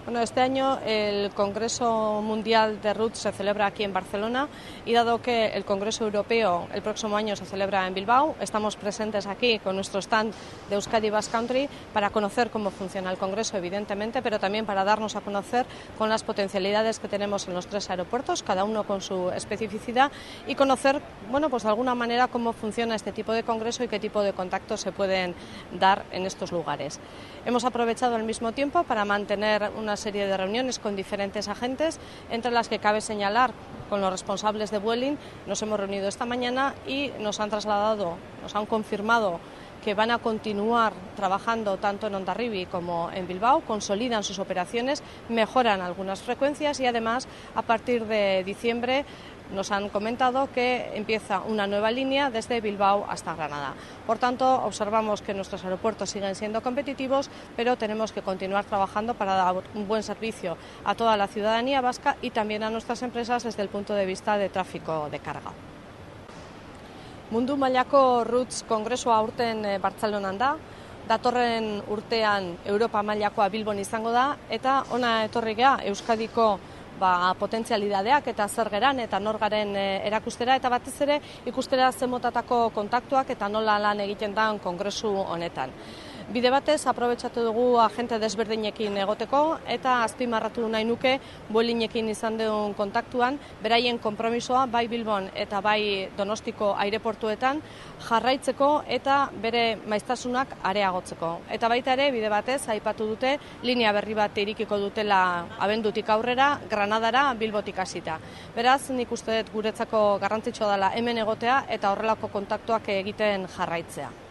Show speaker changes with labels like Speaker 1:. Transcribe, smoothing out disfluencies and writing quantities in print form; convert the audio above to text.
Speaker 1: Bueno, este año el Congreso Mundial de Roots se celebra aquí en Barcelona y dado que el Congreso Europeo el próximo año se celebra en Bilbao, estamos presentes aquí con nuestro stand de Euskadi Basque Country para conocer cómo funciona el Congreso, evidentemente, pero también para darnos a conocer con las potencialidades que tenemos en los tres aeropuertos, cada uno con su especificidad, y conocer, bueno, pues de alguna manera cómo funciona este tipo de congreso y qué tipo de contactos se pueden dar en estos lugares. Hemos aprovechado al mismo tiempo para mantener una serie de reuniones con diferentes agentes, entre las que cabe señalar con los responsables de Vueling. Nos hemos reunido esta mañana y nos han confirmado que van a continuar trabajando tanto en Hondarribia como en Bilbao, consolidan sus operaciones, mejoran algunas frecuencias y además a partir de diciembre nos han comentado que empieza una nueva línea desde Bilbao hasta Granada. Por tanto, observamos que nuestros aeropuertos siguen siendo competitivos, pero tenemos que continuar trabajando para dar un buen servicio a toda la ciudadanía vasca y también a nuestras empresas desde el punto de vista de tráfico de carga. Mundu mailako Roots kongresua aurten Bartzelonan da, datorren urtean Europa mailakoa Bilbon izango da, eta ona etorri gea Euskadiko potentzialidadeak eta zer geran eta nor garen erakustera, eta batez ere ikustera zen motatako kontaktuak eta nola lan egiten da kongresu honetan. Bide batez, aprobetxatu dugu agente desberdinekin egoteko eta azpimarratu nahi nuke Vuelingekin izan duen kontaktuan, beraien konpromisoa bai Bilbon eta bai Donostiko aireportuetan jarraitzeko eta bere maiztasunak areagotzeko. Eta baita ere, bide batez, aipatu dute, linea berri bat irikiko dutela abendutik aurrera, Granadara, Bilbotik hasita. Beraz, nik uste dut guretzako garrantzitsua dela hemen egotea eta horrelako kontaktuak egiten jarraitzea.